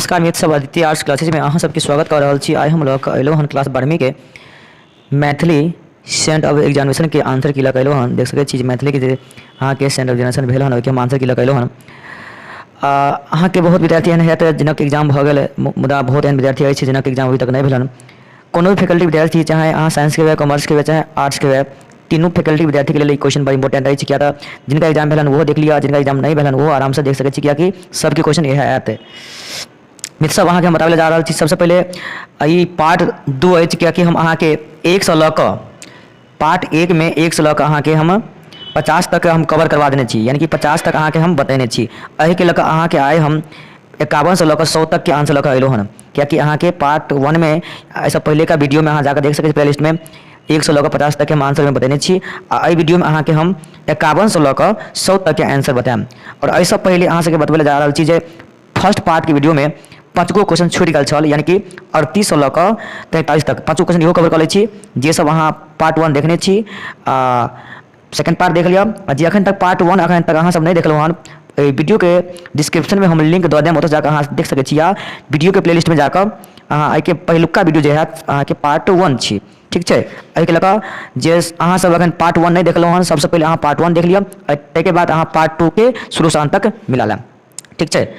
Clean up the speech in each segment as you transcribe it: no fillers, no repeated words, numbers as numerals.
नमस्कार मित्र सब, Aditya arts classes में अहाँ सबके स्वागत कर रहा छी। आइ हम लोग अलो हन क्लास 12वीं के मैथिली सेंट ऑफ एग्जामिनेशन के आंसर की लगेलो हन। देख सके छी मैथिली के अहाँ के सेंट ऑफ एग्जामिनेशन भेल हन, ओके हम आंसर की लगेलो हन। अहाँ के बहुत विद्यार्थी एहन है जिनक एग्जाम भ गेल, मुदा बहुत एहन विद्यार्थी अछि जिनक एग्जाम अभी तक नहीं भेल हन। कोनो भी फैकल्टी विद्यार्थी, चाहे अहाँ साइंस के हुए, कॉमर्स के हुए, चाहे आर्ट्स के हुए, तीनों फैकल्टी विद्यार्थी के लिए क्वेश्चन बड़ा इंपॉर्टेंट है। क्या था जिनका एग्जाम भेलन वो देख लिया, जिनका एग्जाम नहीं भेलन वो आराम से देख सके छी, क्या कि सबके क्वेश्चन यह आते मित्र सब अहाँ के हम बतावे जा रहा छी। सबसे पहले ई पार्ट 2 है, क्या कि हम अहाँ के 1 से लऽ कऽ पार्ट 1 में 1 से लऽ कऽ अहाँ के हम 50 तक हम कवर करवा देने छी, यानी कि 50 तक अहाँ के हम बतेने छी। एहि के लऽ कऽ अहाँ के आए हम 51 से लऽ कऽ 100 तक के आंसर लऽ कऽ अयलहुँ हन। क्या कि अहाँ के पार्ट 1 में ऐसा पहले का वीडियो में अहाँ जाकर देख सके प्ले लिस्ट में 1 से लऽ कऽ 50 तक के हम आंसर में बतेने छी। एहि वीडियो में अहाँ के हम 51 से लऽ कऽ 100 तक के आंसर बताएम। और ऐसा पहले अहाँ सबके बतबे जा रहा छी जे फर्स्ट पार्ट के वीडियो में 5 गो क्वेश्चन छूट गल छल, यानी कि 38 से लऽ कऽ 43 तक 5 गो क्वेश्चन इहो कवर कर लै छी, जे सब अहाँ पार्ट 1 देखने छी। सेकंड पार्ट देख लिया। जे अखन तक पार्ट 1 अखन तक अहाँ सब नहीं देखलहुँ हन, वीडियो के डिस्क्रिप्शन में हम लिंक दऽ देम, ओतऽ जाकर अहाँ देख सके छी, या वीडियो के प्लेलिस्ट में जाकर अहाँ एहि के पहिलुका वीडियो जे है अहाँ के पार्ट 1 छी, ठीक है। एहि के लऽ जे अहाँ सब अखन पार्ट 1 नहीं देखलहुँ हन, सबसे पहले अहाँ पार्ट 1 देख लिया, ताहिके बाद अहाँ पार्ट 2 के शुरू से अंत तक मिला लेम, ठीक है।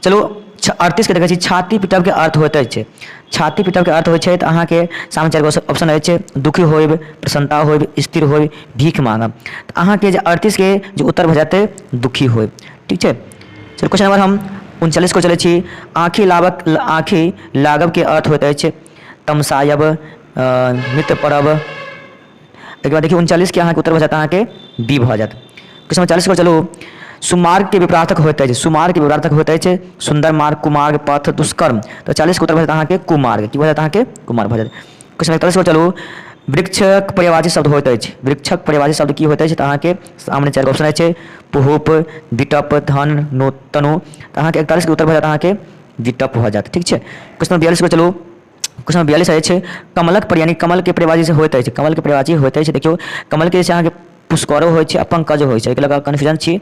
चलो 38 के देखै छी, छाती पिटब के अर्थ होते छै। छाती पिटब के अर्थ होइ छै तऽ अहाँ के सामने 4 गो ऑप्शन रहै छै, दुखी होइब, प्रसन्नता होइब, स्थिर होइब, भीख मांगब। तऽ अहाँ के 38 के जो उत्तर भऽ जाते दुखी होइब, ठीक है। चलो क्वेश्चन नंबर हम 39 को चले छी। आँखि लागब के अर्थ होते छै तमसायब, मित्र पड़ब। एक बाद देखिए 39 के अहाँ के उत्तर भऽ जाता, अहाँ के बी भऽ जात। क्वेश्चन नंबर 40 को चलो। सुमार्ग के विपरार्थक होते हैं, सुमार्ग के विपरार्थक होते हैं सुंदर मार्ग, कुमार्ग, पथ, दुष्कर्म। तो 40 के उत्तर भऽ जाता अहाँ के कुमार्ग, की भऽ जाता अहाँ के कुमार्ग भऽ जात। क्वेश्चन 41 को चलो। वृक्षक पर्यायवाची शब्द होते हैं, वृक्षक पर्यायवाची शब्द की होते हैं तो अहाँ के सामने 4 ऑप्शन है, पुहुप, विटप, धन, तनु। तो अहाँ के 41 के उत्तर भऽ जाता अहाँ के विटप भऽ जात, ठीक है। क्वेश्चन 42 को चलो। क्वेश्चन 42 है कमलक यानी कमल के पर्यायवाची से होते हैं, कमल के पर्यायवाची होते हैं। देखियो कमल के जैसे अहाँ के पुष्करो होइ छै, पंकज होइ छै, एहिके लऽ कऽ कन्फ्यूजन छी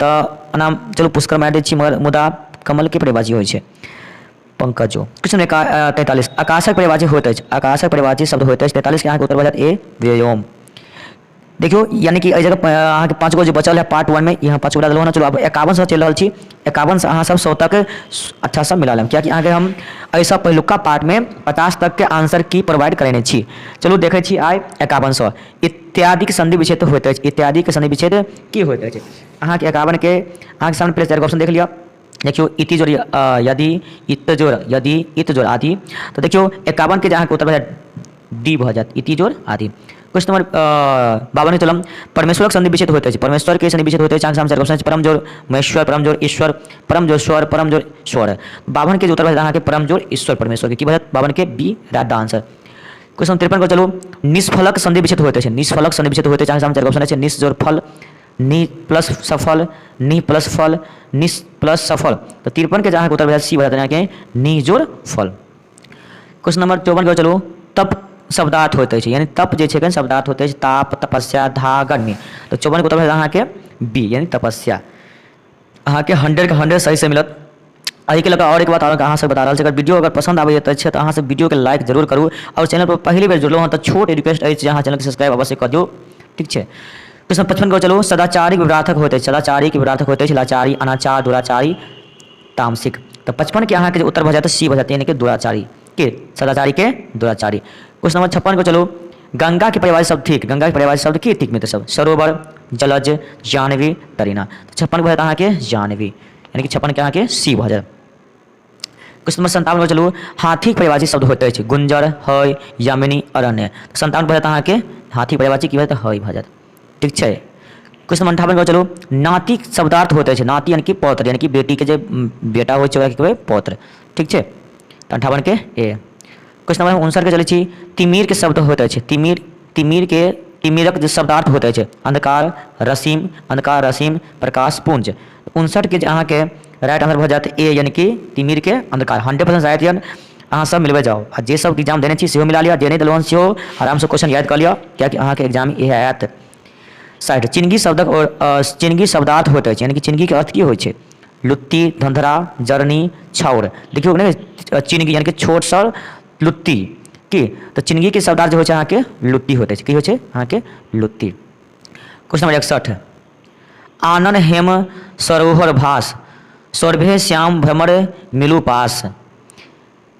तऽ नाम चलू पुष्कर मारि दै छी, मगर मुदा कमल के पर्यायवाची होइ छै पंकजो। क्वेश्चन 43 आकाशक पर्यायवाची होइत अछि, आकाशक पर्यायवाची शब्द होइत अछि। 43 के अहाँ के उत्तर भऽ जायत ए व्योम। देखियो यानी कि एहि जगह अहाँ के 5 गो जो बचल है पार्ट 1 में, यहाँ 5 गो देलहुँ। चलो अब 51 से चल रहा छी, 51 से अहाँ सब 100 तक अच्छा सा मिला लेम, क्या कि अहाँ के हम ऐसा पहिलुका पार्ट में 50 तक के आंसर की प्रोवाइड करेने छी। चलो देखे छी आइ 51 से इत्यादि के संधि विच्छेद होइत अछि, इत्यादि के संधि विच्छेद की होइत अछि। अहाँ के 51 के अहाँ के सामने पहले 4 ऑप्शन देख लिया। देखियो इति जोड़ यदि, इत जोड़ यदि, इत जोड़ आदि। तो देखियो 51 के अहाँ के उत्तर भऽ जात डी भऽ जात, इति जोड़ आदि। क्वेश्चन नंबर 52 चलम। परमेश्वरक संधि विच्छेद होइत अछि, परमेश्वर के संधि विच्छेद होइत अछि। सामने 4 ऑप्शन परम जोड़ महेश्वर, परम जोड़ ईश्वर, परम जोड़ स्वर, परम जोड़ स्वर। 52 के उत्तर भऽ जात अहाँ के परम जोड़ ईश्वर परमेश्वर के, की भऽ जात 52 के बी राइट आंसर। क्वेश्चन 53 को चलो। निष्फलक संधि विच्छेद होइत अछि, निष्फलक संधि विच्छेद होइत अछि। अहाँ सामने 4 ऑप्शन है, निस जोड़ फल, नि प्लस सफल, नि प्लस फल, निस प्लस सफल। तो 53 के जहाँ के उत्तर भऽ जात सी भऽ जात यहाँ के नि जोड़ फल। क्वेश्चन नंबर 54 को चलो। तप शब्दार्थ होते हैं, यानी तप जे छै शब्दार्थ होते हैं ताप, तपस्या, धागण्य। तो 54 के उत्तर भऽ जात अहाँ के बी यानी तपस्या। अहाँ के 100 के 100 सही से मिलत। एहि के लऽ कऽ और एक बात और अहाँ से बता रहा, अगर वीडियो अगर पसंद आबै तऽ अहाँ सब वीडियो के लाइक जरूर करू, और चैनल पर पहली बेर जुड़लहुँ हँ तऽ छोट रिक्वेस्ट अछि अहाँ चैनल के सब्सक्राइब अवश्य कर दियौ, ठीक है। क्वेश्चन 55 को चलो। सदाचारी विवरार्थक होते हैं, सदाचारी के विवरार्थक होते हैं लाचारी, अनाचार, दुराचारी, तामसिक। तो 55 के अहाँ के उत्तर भऽ जात सी भऽ जात यानी कि दुराचारी के, सदाचारी के दुराचारी। क्वेश्चन नंबर 56 को चलो। गंगा के पर्यायवाची शब्द ठीक, गंगा के पर्यायवाची शब्द की ठीक मित्र सब सरोवर, जलज, जानवी, तरीना। तो 56 भऽ जात अहाँ के जानवी, यानी कि 56 के अहाँ के सी भऽ जात। क्वेश्चन नंबर 57 को चलो। हाथी के पर्यायवाची शब्द होते हैं गुंजर, हय, यामिनी, अरण्य। 57 भऽ जात अहाँ के हाथी पर्यायवाची की भऽ जात हय भऽ जात, ठीक है। क्वेश्चन नंबर 58 को चलो। नाती शब्दार्थ होते हैं, नाती यानी कि पौत्र, यानी कि बेटी के जो बेटा हो ओकरा पौत्र, ठीक है। तो 58 के ए। क्वेश्चन नंबर 59 के चले छी। तिमिर के शब्द होते हैं, तिमिर, तिमिरक जो शब्दार्थ होते हैं अंधकार, रसीम, अंधकार, रसीम, प्रकाश, पुंज। 59 के अहाँ के राइट आंसर भऽ जात ए यानी कि तिमिर के अंधकार। 100% राइट यानी अहाँ सब मिलबे जाओ, आ जे सब एग्जाम देने छी सेहो मिला लिया, जे नहीं देलहुँ सेहो आराम से क्वेश्चन याद कर लिया, क्या कि अहाँ के एग्जाम यह आयत। साइड चिंगी शब्दक और चिंगी शब्दार्थ होते हैं, यानी कि चिंगी के अर्थ की होइ छै लुत्ती, धंधरा, जरनी, छाउर। देखियो ने चिनगी यानी कि छोट सा लुत्ती की, तो चिनगी के शब्दार्थ जो होय छै अहाँ के लुत्ती होते छै, की होय छै अहाँ के लुत्ती। क्वेश्चन नंबर 61, आनन हेम सरोवर भास, सौरभे श्याम भ्रमर मिलू पास।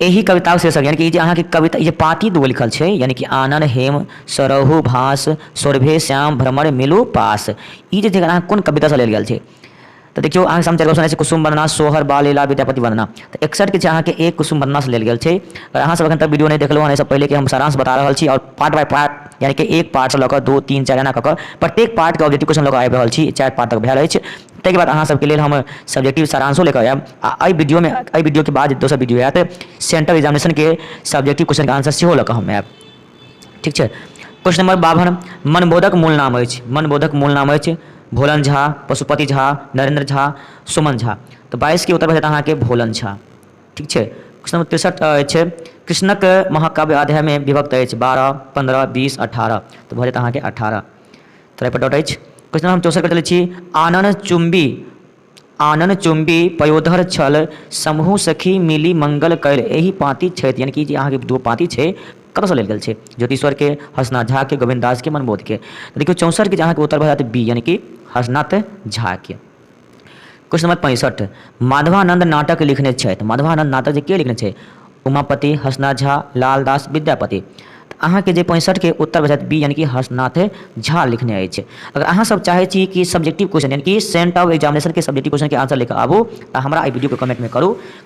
यही कविता शीर्षक यानी कि जे अहाँ के कविता ये पाती दूगो लिखल छै, यानी कि आनन हेम सरहु भास, सौरभे श्याम भ्रमर मिलू पास। ई जे अहाँ कोन कविता से लेल गेल छै, तो देखियो अहाँ सामने चारि क्वेश्चन छै, कुसुम वंदना, सोहर, बाल लीला, विद्यापति वंदना। तो 61 के छै अहाँ के एक कुसुम वंदना से लेल गेल छै। अगर अहाँ सब अखन तक वीडियो नहीं देखलो हन, सब पहले के हम सारांश बता रहल छी, और पार्ट बाय पार्ट यानी कि एक पार्ट से लऽ 2, 3, 4 एना कऽ प्रत्येक पार्ट के ऑब्जेक्टिव क्वेश्चन लऽ कऽ आबि रहल छी, 4 पार्ट तक भेल अछि। ताहिके बाद अहाँ सबके लेल हम सब्जेक्टिव सारांशो लेकर आयब। एहि वीडियो के बाद दोसर वीडियो आयत सेंट्रल एग्जामिनेशन के सब्जेक्टिव क्वेश्चन के आंसर सेहो लऽ कऽ हम आयब, ठीक छै। क्वेश्चन नंबर 52, मनबोधक मूल नाम अछि। मनबोधक मूल नाम अछि भोलन झा, पशुपति झा, नरेंद्र झा, सुमन झा। तो 22 के उत्तर भऽ जायत अहाँ के भोलन झा, ठीक छै। क्वेश्चन नंबर 63 अछि, कृष्णक महाकाव्य अध्याय में विभक्त अछि 12, 15, 20, 18। तो भऽ जायत अहाँ के 18, थोड़ा पर डॉट अछि। क्वेश्चन हम 64 कर चलै छी, आनन चुंबी पयोधर छल, समूह सखी मिली मंगल कर। एही पाँति छथि, यानी कि जे अहाँ के दो पाँति छै कतऽ से लेल गेल छै, ज्योतिश्वर के, हर्षनाथ झा के, गोविंद दास के, मनबोध के। तो देखियो 64 के अहाँ के उत्तर भऽ जायत बी, यानी कि हर्षनाथ झा के। क्वेश्चन नंबर 65, माधवानंद नाटक लिखने छथि। माधवानंद नाटक जे के लिखने छै, उमापति, हर्षनाथ झा, लालदास, विद्यापति। अहाँ के जे 65 के उत्तर भऽ जायत बी, यानी कि हर्षनाथ झा लिखने अछि। अगर अहाँ सब चाहे छी कि सब्जेक्टिव क्वेश्चन यानी कि सेंट ऑफ एग्जामिनेशन के सब्जेक्टिव क्वेश्चन के आंसर लेकर आबू, तो हमरा एहि वीडियो के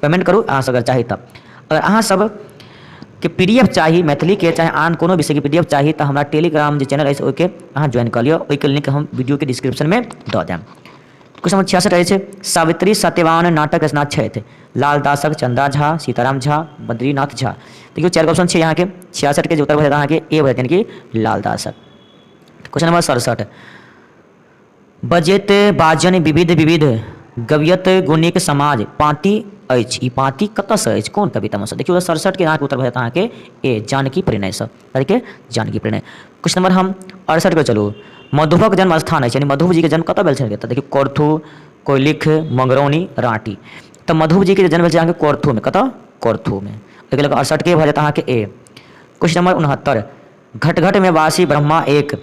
कमेंट करू अहाँ सब अगर चाही तब। अगर अहाँ सब के PDF चाहिए मैथिली के, चाहे आन कोनो विषय के PDF चाहिए, तो हमारा टेलीग्राम जो चैनल है ओके अहाँ ज्वाइन कर लियो, ओके लिंक हम वीडियो के डिस्क्रिप्शन में दऽ देम। क्वेश्चन नंबर 66 रहै छै, सावित्री सत्यवान नाटक रचना छथि। लालदासक, चंदा झा, सीताराम झा, बद्रीनाथ झा। देखियो 4 ऑप्शन छै यहाँ के, 66 के जो उत्तर भऽ जायत अहाँ के ए भऽ जायत, यानी कि लालदासक। क्वेश्चन नंबर 67, बजैत बाजन विविध विविध, गव्यत गुणिक समाज, पाँति अछि। ई पाँति कतऽसँ अछि, कोन कवितामे सँ? देखियो 67 के अहाँके उत्तर भऽ जायत अहाँ के ए, जानकी परिणय सँ, के जानकी परिणय। क्वेश्चन नंबर हम 68 पे चलू, मधुबक जन्म स्थान अछि, यानी मधुब जी के जन्म कतऽ भेल छलै? तऽ देखियो कोरथू, कोइलिख, मंगरौनी, राँटी। तऽ मधुब जी के जन्म भेल छै अहाँके कोरथू में, कतऽ? कोरथू में। ओहिके लऽ 68 के भऽ जायत अहाँके ए। क्वेश्चन नंबर 69, घट घट में वासी ब्रह्मा एक,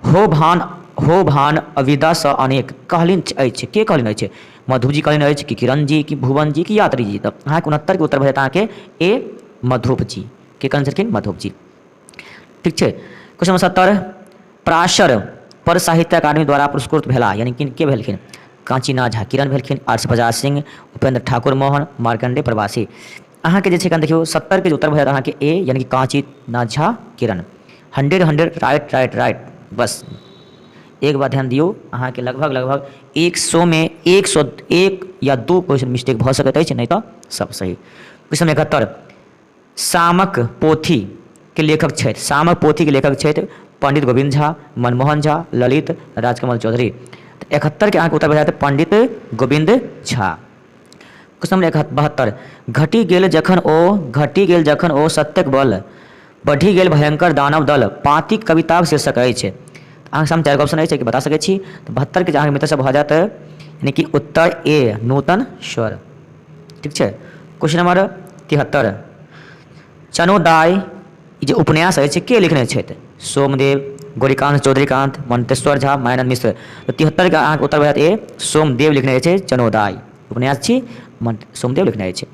हो भान अविदा स अनेक। कहलिन अछि, के कहलिन अछि? मधु जी कहलिन अछि, कि किरण जी, कि भुवन जी, कि यात्री जी? तब अहाँ 69 के उत्तर भऽ जायत अहाँ के ए, मधुप जी। के कहने छलखिन? मधुप जी, ठीक छै। क्वेश्चन नंबर 70, पराशर पर साहित्य अकादमी द्वारा पुरस्कृत भेला, यानी कि के भेलखिन? कांचीनाथ झा किरण भेलखिन, आर्ष प्रजात सिंह, उपेंद्र ठाकुर मोहन, मार्कंडे प्रवासी। अहाँ के जे छै देखियो 70 के उत्तर भऽ जायत अहाँ के ए, यानी कि कांचीनाथ झा किरण। 100 राइट, बस एक बार ध्यान दियो, अहाँ के लगभग 100 में 101 या 2 क्वेश्चन मिस्टेक भऽ सकैत अछि, नहीं तो सब सही। क्वेश्चन 71, सामक पोथी के लेखक छथि। सामक पोथी के लेखक छथि पंडित गोविंद झा, मनमोहन झा, ललित, राजकमल चौधरी। तो 71 के अहाँके उत्तर भऽ जायत पंडित गोविंद झा। क्वेश्चन नंबर 72, घटी गेल जखन ओ सत्यक बल, बढ़ी गेल भयंकर दानव दल, पाँति कविताक शीर्षक अछि। अहाँके सामने 4 ऑप्शन अछि कि बता सकै छी। तो 72 के अहाँके मित्र से भऽ जायत, यानी कि उत्तर ए, नूतन स्वर, ठीक छै। क्वेश्चन नंबर 73, चनोदाय जे उपन्यास अछि के लिखने छथि? सोमदेव, गौरीकांत चौधरीकांत, मंतेश्वर झा, मायानंद मिश्र। तो 73 के अहाँके उत्तर भऽ जायत ए, सोमदेव लिखने अछि चनोदाय उपन्यास छी, सोमदेव लिखने अछि।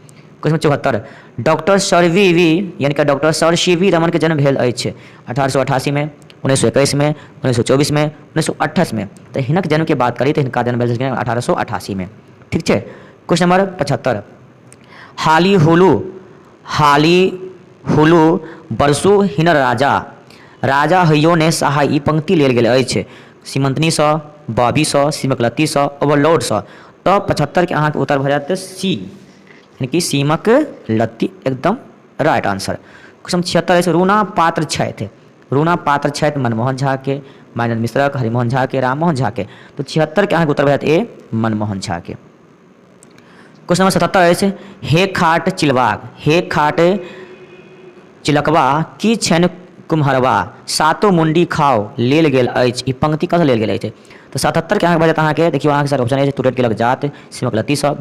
क्वेश्चन 74, डॉक्टर सर वी यानी कि डॉक्टर सर CV रमन के जन्म भेल अछि 1888 में, 1921 में, 1924 में, 1928 में। तो हिनक जन्म के बात करी तो हिनका जन्म भेल 1888 में, ठीक छै। क्वेश्चन नंबर 75, हाली हुलू बरसु हिनर राजा हयो ने सहाय। ई पंक्ति लेल गेल अछि सीमंतनी सँ, बॉबी सँ, सीमकलत्ती सँ, ओवरलोड सँ। तो 75 के अहाँके उत्तर भऽ जायत सी, यानी कि सीमक लत्ती, एकदम राइट आंसर। क्वेश्चन 76 है, रूना पात्र छथि मनमोहन झा के, मायानंद मिश्रक, हरिमोहन झा के, राममोहन झा के। तो 76 के अहाँके उत्तर भऽ जायत ए, मनमोहन झा के। क्वेश्चन नंबर 77 अछि, हे खाट चिलकबा की छनि कुम्हरवा सातो मुंडी खाओ लेल गेल अछि। ई पंक्ति कतऽ लेल गेल अछि? तो 77 के अहाँके भऽ जायत अहाँके, देखियौ अहाँके सर ऑप्शन अछि तुरंत केलक जात सीमक लत्ती सँ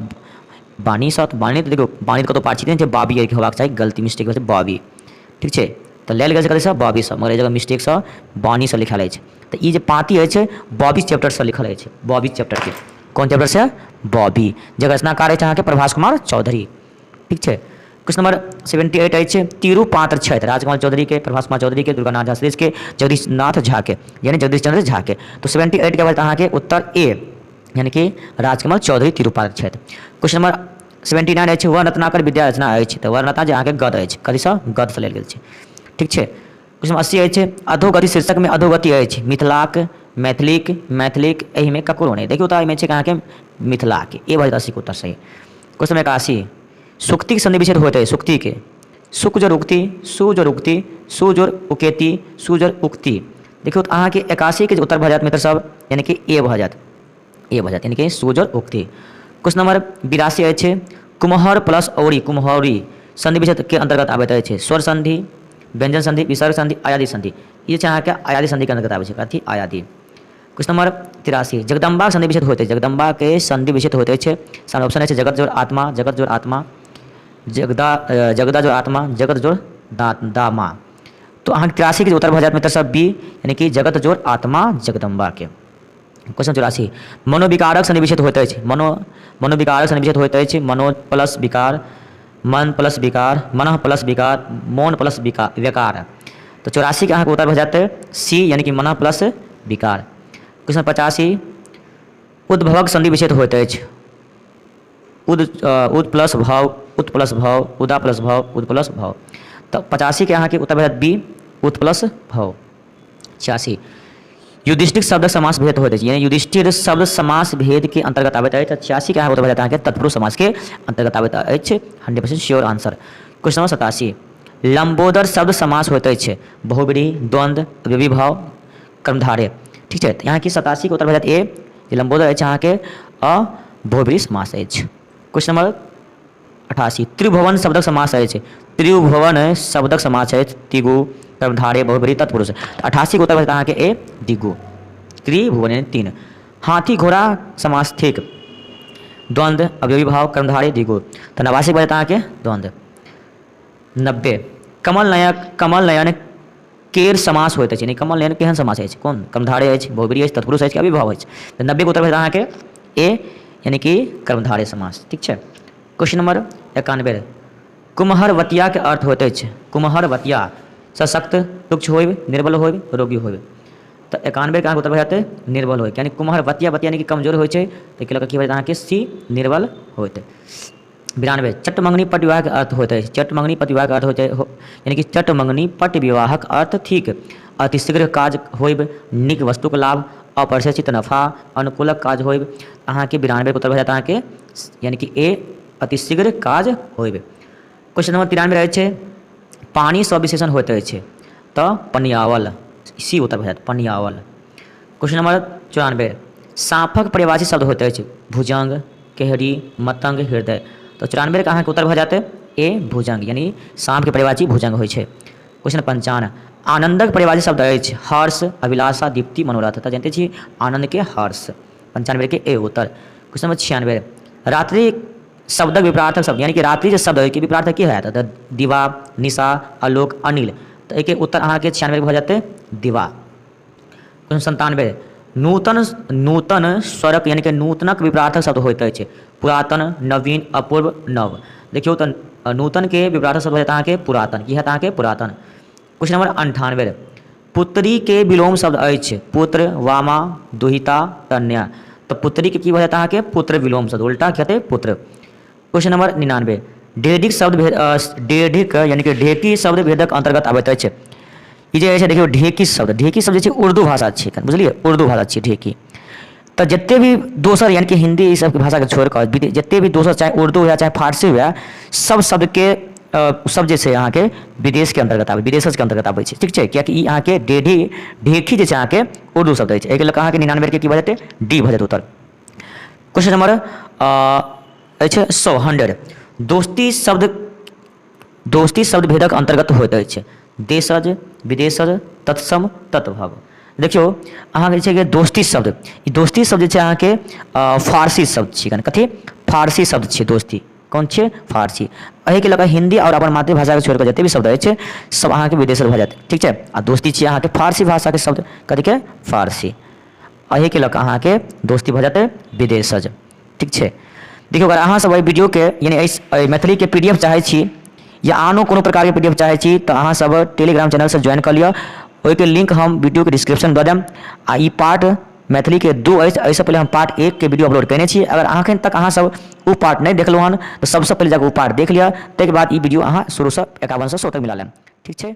बानी सँ। तऽ बानी तऽ देखियौ बानी कतौ पार्चित नहि छै, बाबी होबाक चाही, गलती मिस्टेक छै बाबी, ठीक छै। तऽ लेल गेल छै कतयसँ? बॉबी सँ, मगर एहि जगह मिस्टेक सँ बानी सँ लिखल अछि। तऽ ई जे पाँति अछि बॉबी चैप्टर सँ लिखल अछि, बॉबी चैप्टर के। कोन चैप्टर से? बॉबी। जकर रचनाकार अछि अहाँके प्रभास कुमार चौधरी, ठीक छै। क्वेश्चन नंबर 78 अछि तिरुपात्र क्षेत्र राजकुमार चौधरी के, प्रभास कुमार चौधरी के, दुर्गानाथ झा के, जगदीश नाथ झा के, यानी जगदीश चंद्र झा के। तो 78 के बाद अहाँके उत्तर ए यानी कि राजकुमार चौधरी तिरुपात्र क्षेत्र। क्वेश्चन नंबर 79 अछि वह रत्नाकर विद्या रचना अछि। तऽ वह रत्ना जे अहाँके गद अछि, कथीसँ? गद सँ लेल गेल छै, ठीक छै। क्वेश्चन नंबर 80 अछि अधोगति शीर्षक में अधोगति अछि मिथिलाक, मैथिलीक, मैथिलीक, एहिमे ककरो नहि। देखियौ तऽ एहिमे छै अहाँके मिथिलाके, ए भऽ जायत 80 के उत्तर सही। क्वेश्चन नंबर 81 सुक्तिक संधि विच्छेद होइत अछि सुक्ति के, सुक जोड़ उक्ति, सु जोड़ उक्ति, सु जोड़ उकेति, सु जोड़ उक्ति। देखियौ तऽ अहाँके 81 के उत्तर भऽ जायत मित्र सब, यानी कि ए भऽ जायत, ए भऽ जायत यानी कि सु जोड़ उक्ति। क्वेश्चन नंबर 82 अछि कुम्हर प्लस औरी, कुम्हौरी संधि विच्छेद के अंतर्गत आबैत अछि स्वर संधि, व्यंजन संधि, विसर्ग संधि, आयादी संधि। ई छै अहाँके आयादी संधि के अंतर्गत आबै छै, कथी? आयादी। क्वेश्चन नंबर 83 जगदम्बा संधि विच्छेद होइत अछि, जगदम्बा के संधि विच्छेद होइत अछि। सामने ऑप्शन अछि जगत जोड़ आत्मा, जगत जोड़ आत्मा, जगदा जोड़ आत्मा, जगत जोड़ दामा। तो अहाँ 83 के उत्तर भऽ जायत मित्र सब बी, यानी कि जगत जोड़ आत्मा जगदम्बा के। क्वेश्चन 84 मनोविकारक संधि विच्छेद होइत अछि, मनोविकारक संधि विच्छेद होइत अछि मनो प्लस विकार, मन प्लस विकार, मनः प्लस विकार, मौन प्लस व्यकार। तो 84 के अहाँके उत्तर भऽ जायत सी, यानी कि मनः प्लस विकार। क्वेश्चन 85 उद्भवक संधि विच्छेद होइत अछि उद प्लस भाव, उत प्लस भाव, उदा प्लस भाव, उद प्लस भाव। तो 85 के अहाँके उत्तर भऽ जायत बी उत प्लस भाव। 86 युधिष्ठिर शब्द समास भेद होइत अछि, यानी युधिष्ठिर शब्द समास भेद के अंतर्गत आबैत अछि। 86 के अहाँके उत्तर भऽ जायत अहाँके तत्पुरुष समास के अंतर्गत आबैत अछि, 100% sure answer. Question number 87 Lambodar शब्द समास होइत अछि बहुब्रीहि, द्वंद्व, अव्ययीभाव, कर्मधारय, ठीक छै। यहाँ की 87 के उत्तर भऽ जायत ए, जे लंबोदर अछि अहाँके बहुब्रीहि समास अछि। क्वेश्चन नंबर 88 त्रिभुवन शब्दक समास अछि, त्रिभुवन शब्दक समास अछि तिगु, कर्मधारय, बहुब्रीहि, तत्पुरुष। 88 के उत्तर भऽ जायत अहाँके ए दिगु, त्रिभुवन यानी 3। हाथी घोड़ा समास ठीक, द्वंद्व, अव्ययीभाव, कर्मधारय, दिगु। तो 89 भऽ जायत अहाँके द्वंद्व। 90 कमल नयन केर समास होइत अछि, यानी कमल नयन केहन समास अछि? कोन? कर्मधारय अछि, बहुब्रीहि अछि, तत्पुरुष अछि कि अव्ययीभाव अछि? तो 90 के उत्तर भऽ जायत अहाँके ए, यानी कि कर्मधारय समास, ठीक छै। क्वेश्चन नंबर 91 कुम्हरवतिया के अर्थ होइत अछि, कुम्हरवतिया सशक्त, तुच्छ होइब, निर्बल होइब, रोगी होइब। तो 91 के अहाँके उत्तर भऽ जायत निर्बल होइब, यानी कुम्हरवतिया यानी कि कमजोर होइ छै, ताहि के लऽ कऽ की भऽ जायत अहाँके सी निर्बल होइत। 92 चटमंगनी पट विवाह के अर्थ होइत अछि, चटमंगनी पट विवाह के अर्थ होइत यानी कि चटमंगनी पट विवाहक अर्थ ठीक अतिशीघ्र काज होइब, नीक वस्तुक लाभ, अप्रत्याशित नफा, अनुकूलक काज होइब। अहाँके 92 के उत्तर भऽ जायत अहाँके यानी कि ए अतिशीघ्र काज होइब। क्वेश्चन नंबर 93 रहै छै पानी सँ विशेषण होइत अछि, तऽ पनियावल, सी उत्तर भऽ जायत पनियावल। क्वेश्चन नंबर 94 साँपक पर्यायवाची शब्द होइत अछि भुजंग, केहरी, मतंग, हृदय। तो 94 के अहाँके उत्तर भऽ जायत ए भुजंग, यानी साँप के पर्यायवाची भुजंग होइ छै। क्वेश्चन 55 आनंदक पर्यायवाची शब्द अछि हर्ष, अभिलाषा, दीप्ति, मनोरथ। तऽ जानते छी आनंद के हर्ष, 95 के ए उत्तर। क्वेश्चन नंबर 96 रात्रि शब्दक विपरार्थक शब्द, यानी कि रात्रि जे शब्द के विपरार्थक की होयत? तऽ दिवा, निशा, आलोक, अनिल। तो एक उत्तर अहाँके 96 भऽ जाते दिवा। क्वेश्चन 97 नूतन स्वरक, यानी कि नूतनक विपरार्थक शब्द होइत अछि पुरातन, नवीन, अपूर्व, नव। देखियौ तऽ नूतन के विपरार्थक शब्द होयत अहाँके पुरातन, की होयत अहाँके पुरातन। क्वेश्चन नंबर 98 पुत्री के विलोम शब्द अछि पुत्र, वामा, दुहिता, कन्या। तो पुत्री के की भऽ जायत अहाँके पुत्र विलोम शब्द, उल्टा की हेतै पुत्र। क्वेश्चन नंबर 99 डेढ़िक शब्द भेद, डेढ़िक यानी कि ढेकी शब्द भेदक अंतर्गत आबैत अछि। ई जे छै देखियौ ढेकी शब्द जे छै उर्दू भाषा छै, बुझलिए उर्दू भाषा छै ढेकी। तो जितने भी दोसर यानी कि हिंदी ई सब भाषा के छोड़ कर जितने भी दोसर चाहे उर्दू हुए चाहे फारसी हुए सब शब्द के सब जे छै अहाँके विदेश के अंतर्गत आबै, विदेशज के अंतर्गत आबै छै, ठीक छै। कियाकि ई अहाँके ढेकी जे छै अहाँके उर्दू शब्द अछि, एहिके लऽ कऽ अहाँके 99 के की भऽ जेतै डी भऽ जेतै उत्तर। क्वेश्चन नंबर अछि 100 दोस्ती शब्द भेदक अंतर्गत होइत अछि देशज, विदेशज, तत्सम, तत्भव। देखियो अहाँके जे छै दोस्ती शब्द, ई दोस्ती शब्द जे छै अहाँके फारसी शब्द छै। कथी? फारसी शब्द छै दोस्ती। कौन छै? फारसी। एहिके लऽ कऽ हिंदी और अपन मातृभाषाके छोड़ि कऽ जतेक भी शब्द अछि सब अहाँके विदेशज भऽ जायत, ठीक छै। आ दोस्ती छियै अहाँके फारसी भाषाके शब्द, कथीके? फारसी। एहिके लऽ कऽ अहाँके दोस्ती भऽ जायत विदेशज, ठीक छै। देखियौ अगर अहाँ सब एहि वीडियोके यानी एहि मैथिलीके PDF चाहै छी या आनो कोनो प्रकारके PDF चाहै छी तऽ अहाँ सब टेलीग्राम चैनलसँ ज्वाइन कऽ लिअ। ओहिके लिंक हम वीडियोके डिस्क्रिप्शन दऽ देब। आ ई पार्ट मैथिलीके 2 अछि, एहिसँ पहिले हम पार्ट 1 के वीडियो अपलोड कयने छी। अगर अखन तक अहाँ सब ओ पार्ट नहीं देखलहुँ हन तऽ सबसँ पहिले जाकऽ ओ पार्ट देख लिअ, ताहिके बाद ई वीडियो अहाँ शुरूसँ 51 से 100 तक मिला लेब, ठीक छै।